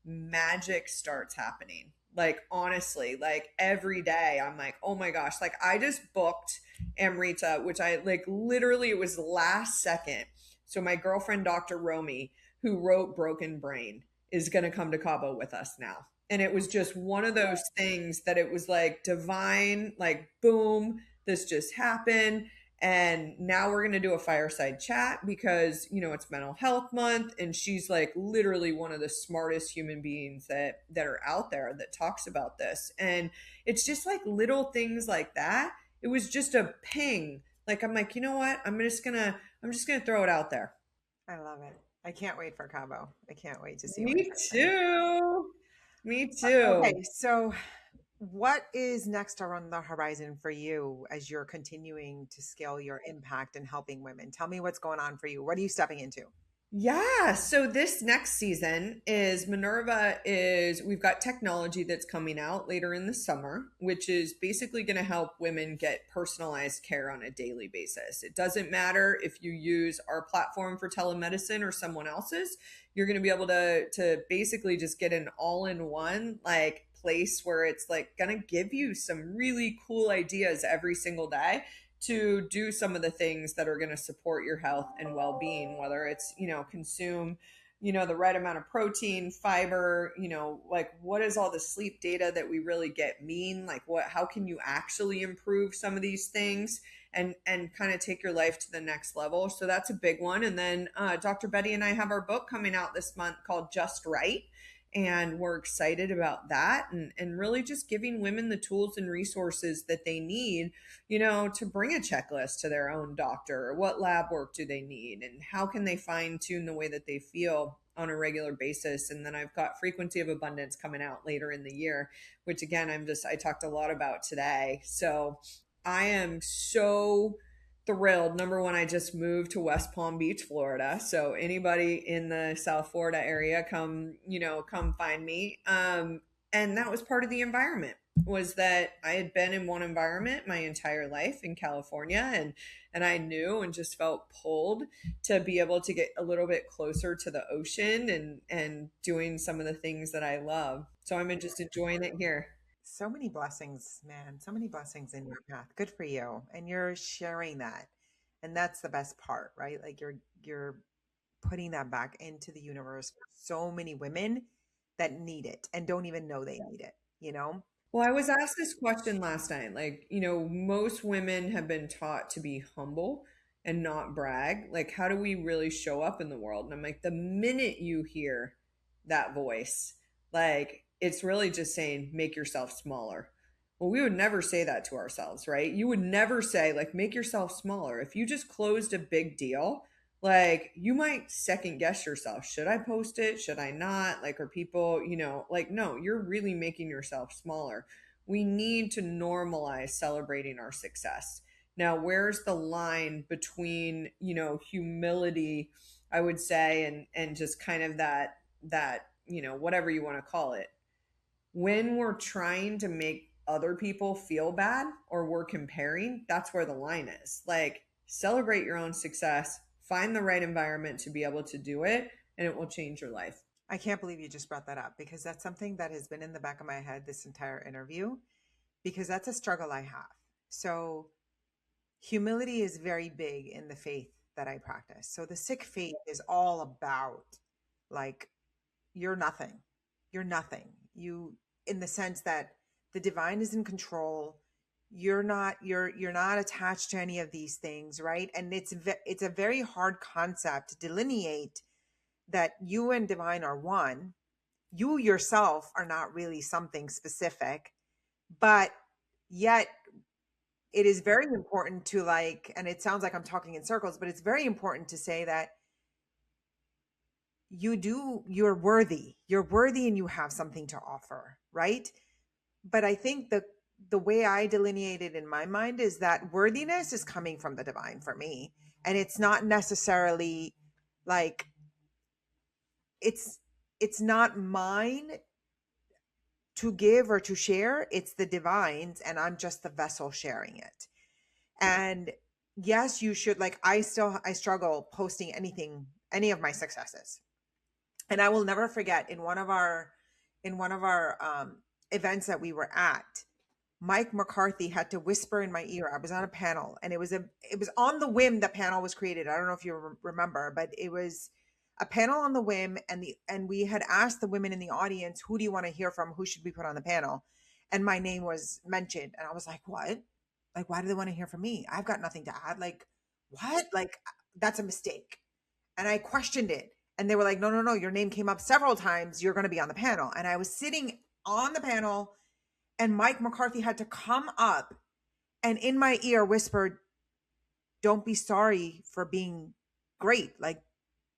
magic starts happening. Like, honestly, like every day I'm like, oh my gosh, like I just booked Amrita, which I like literally, it was last second. So my girlfriend, Dr. Romy, who wrote Broken Brain, is going to come to Cabo with us now. And it was just one of those things that it was like divine, like boom, this just happened. And now we're going to do a fireside chat because, it's mental health month. And she's like literally one of the smartest human beings that are out there that talks about this. And it's just like little things like that. It was just a ping. Like, I'm like, you know what? I'm just going to throw it out there. I love it. I can't wait for Cabo. I can't wait to see what Me you're doing. too. Me too. Okay, so what is next around the horizon for you as you're continuing to scale your impact and helping women? Tell me what's going on for you. What are you stepping into? Yeah. So this next season is we've got technology that's coming out later in the summer, which is basically going to help women get personalized care on a daily basis. It doesn't matter if you use our platform for telemedicine or someone else's, you're going to be able to basically just get an all-in-one like place where it's like going to give you some really cool ideas every single day to do some of the things that are going to support your health and well-being, whether it's, consume, the right amount of protein, fiber, like what is all the sleep data that we really get mean? Like how can you actually improve some of these things and kind of take your life to the next level? So that's a big one. And then Dr. Betty and I have our book coming out this month called Just Right. And we're excited about that, and really just giving women the tools and resources that they need, to bring a checklist to their own doctor. What lab work do they need? And how can they fine tune the way that they feel on a regular basis? And then I've got frequency of abundance coming out later in the year, which again, I talked a lot about today. So I am so thrilled. Number one, I just moved to West Palm Beach, Florida. So anybody in the South Florida area, come find me. And that was part of the environment, was that I had been in one environment my entire life in California, and I knew and just felt pulled to be able to get a little bit closer to the ocean and doing some of the things that I love. So I'm just enjoying it here. So many blessings, man. So many blessings in your path. Good for you. And you're sharing that. And that's the best part, right? Like you're putting that back into the universe for so many women that need it and don't even know they need it, you know? Well, I was asked this question last night. Like, most women have been taught to be humble and not brag. Like, how do we really show up in the world? And I'm like, the minute you hear that voice, like, it's really just saying, make yourself smaller. Well, we would never say that to ourselves, right? You would never say, like, make yourself smaller. If you just closed a big deal, like, you might second guess yourself. Should I post it? Should I not? Like, are people, like, no, you're really making yourself smaller. We need to normalize celebrating our success. Now, where's the line between, humility, I would say, and just kind of that, whatever you want to call it, when we're trying to make other people feel bad or we're comparing, that's where the line is. Like, celebrate your own success, find the right environment to be able to do it, and it will change your life. I can't believe you just brought that up because that's something that has been in the back of my head this entire interview because that's a struggle I have. So, humility is very big in the faith that I practice. So, the Sikh faith is all about like, you're nothing. You're nothing. You, in the sense that the divine is in control. You're not attached to any of these things, right? And it's a very hard concept to delineate that you and divine are one. You yourself are not really something specific, but yet it is very important to like, and it sounds like I'm talking in circles, but it's very important to say that you're worthy and you have something to offer, right? But I think the way I delineate it in my mind is that worthiness is coming from the divine for me. And it's not necessarily like it's not mine to give or to share. It's the divine's and I'm just the vessel sharing it. And yes, you should like I struggle posting any of my successes. And I will never forget in one of our events that we were at, Mike McCarthy had to whisper in my ear. I was on a panel, and it was on the whim that panel was created. I don't know if you remember, but it was a panel on the whim, and we had asked the women in the audience, "Who do you want to hear from? Who should we put on the panel?" And my name was mentioned, and I was like, "What? Like, why do they want to hear from me? I've got nothing to add. Like, what? Like, that's a mistake." And I questioned it, and they were like, "No, no, no. Your name came up several times. You're going to be on the panel." And I was sitting on the panel, and Mike McCarthy had to come up and in my ear whispered, "Don't be sorry for being great. Like,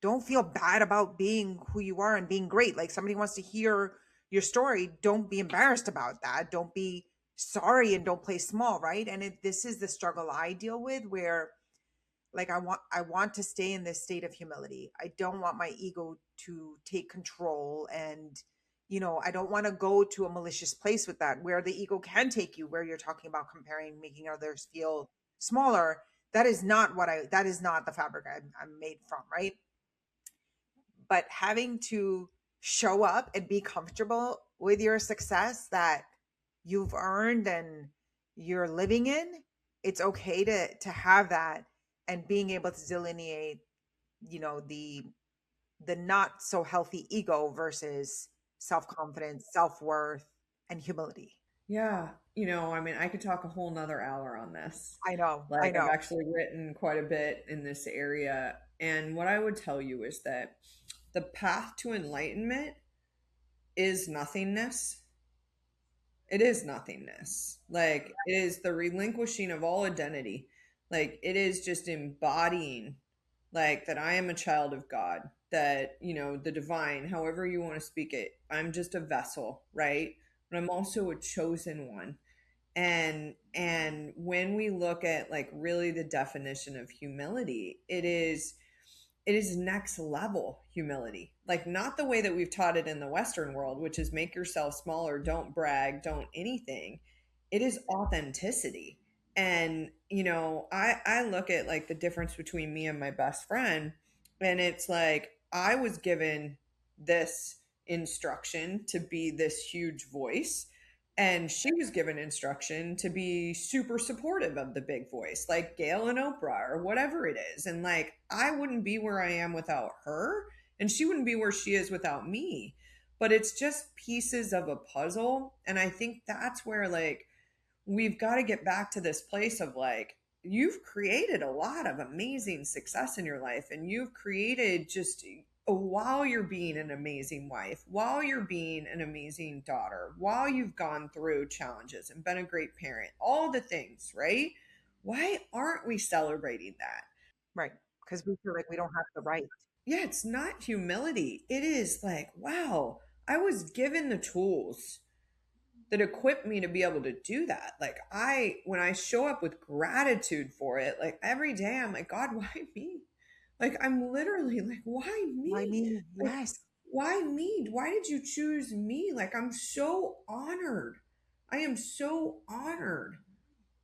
don't feel bad about being who you are and being great. Like, somebody wants to hear your story. Don't be embarrassed about that. Don't be sorry and don't play small." Right. And this is the struggle I deal with where like I want to stay in this state of humility. I don't want my ego to take control, and I don't want to go to a malicious place with that where the ego can take you, where you're talking about comparing, making others feel smaller. That is not the fabric I'm made from, right? But having to show up and be comfortable with your success that you've earned and you're living in, it's okay to have that, and being able to delineate, the not so healthy ego versus self-confidence, self-worth, and humility. Yeah. I mean, I could talk a whole nother hour on this. I know, I Like, I've know. actually written quite a bit in this area. And what I would tell you is that the path to enlightenment is nothingness. It is nothingness. Like, it is the relinquishing of all identity. Like, it is just embodying, like, that I am a child of God, that, the divine, however you want to speak it, I'm just a vessel, right? But I'm also a chosen one. And when we look at, like, really the definition of humility, it is next level humility. Like, not the way that we've taught it in the Western world, which is make yourself smaller, don't brag, don't anything. It is authenticity. And, I look at, like, the difference between me and my best friend, and it's like I was given this instruction to be this huge voice, and she was given instruction to be super supportive of the big voice, like Gail and Oprah or whatever it is. And, like, I wouldn't be where I am without her, and she wouldn't be where she is without me. But it's just pieces of a puzzle. And I think that's where, like, we've got to get back to this place of, like, you've created a lot of amazing success in your life, and you've created just while you're being an amazing wife, while you're being an amazing daughter, while you've gone through challenges and been a great parent, all the things, right? Why aren't we celebrating that? Right. Because we feel like we don't have the right. Yeah, it's not humility. It is like, wow, I was given the tools that equipped me to be able to do that. Like, when I show up with gratitude for it, like, every day I'm like, God, why me? Like, I'm literally like, why Why me? me? Like, Yes. why me? Why did you choose me? Like, I'm so honored. I am so honored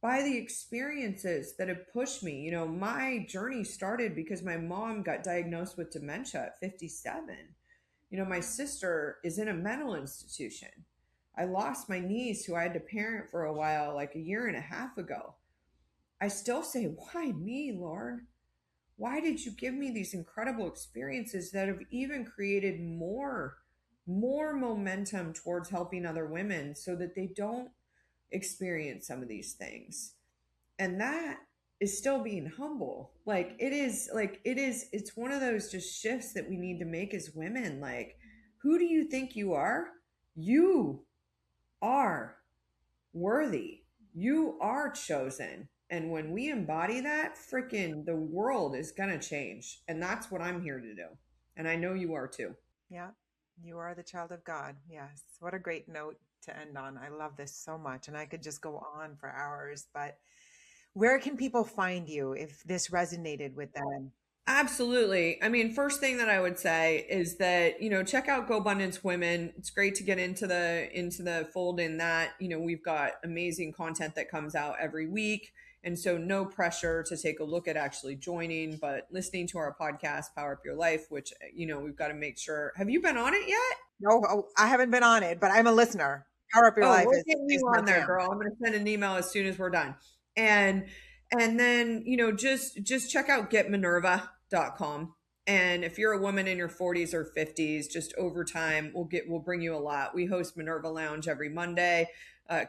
by the experiences that have pushed me. My journey started because my mom got diagnosed with dementia at 57. My sister is in a mental institution. I lost my niece, who I had to parent for a while, like a year and a half ago. I still say, why me, Lord? Why did you give me these incredible experiences that have even created more momentum towards helping other women so that they don't experience some of these things? And that is still being humble. Like, it's one of those just shifts that we need to make as women. Like, who do you think you are? You are worthy. You are chosen. And when we embody that, freaking the world is going to change. And that's what I'm here to do. And I know you are too. Yeah. You are the child of God. Yes. What a great note to end on. I love this so much. And I could just go on for hours, but where can people find you if this resonated with them? Absolutely. I mean, first thing that I would say is that, check out Go Abundance Women. It's great to get into the fold in that. We've got amazing content that comes out every week. And so no pressure to take a look at actually joining, but listening to our podcast, Power Up Your Life, which, we've got to make sure. Have you been on it yet? No, I haven't been on it, but I'm a listener. Power Up Your Oh, Life we're is, getting you is my on there, jam. girl. I'm going to send an email as soon as we're done. And then, just check out getminerva.com. And if you're a woman in your 40s or 50s, just over time, we'll bring you a lot. We host Minerva Lounge every Monday,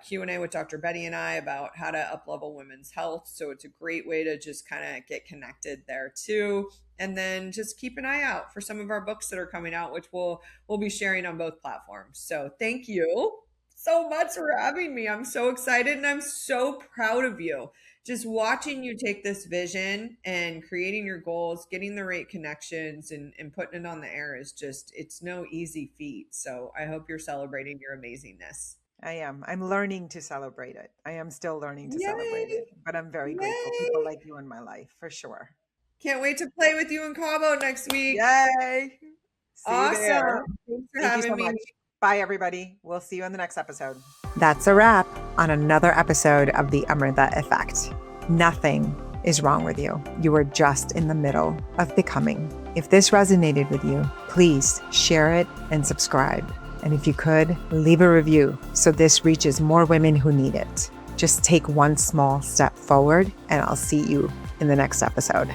Q&A with Dr. Betty and I about how to up-level women's health. So it's a great way to just kind of get connected there too. And then just keep an eye out for some of our books that are coming out, which we'll be sharing on both platforms. So thank you so much for having me. I'm so excited and I'm so proud of you. Just watching you take this vision and creating your goals, getting the right connections and putting it on the air is just, it's no easy feat. So I hope you're celebrating your amazingness. I am. I'm learning to celebrate it. I am still learning to celebrate Yay! it, but I'm very grateful. People Yay! like you in my life, for sure. Can't wait to play with you in Cabo next week. Yay. See you Awesome. there. Thanks for Thank you having so me. much. Bye, everybody. We'll see you in the next episode. That's a wrap on another episode of the Amrita Effect. Nothing is wrong with you. You are just in the middle of becoming. If this resonated with you, please share it and subscribe. And if you could, leave a review so this reaches more women who need it. Just take one small step forward, and I'll see you in the next episode.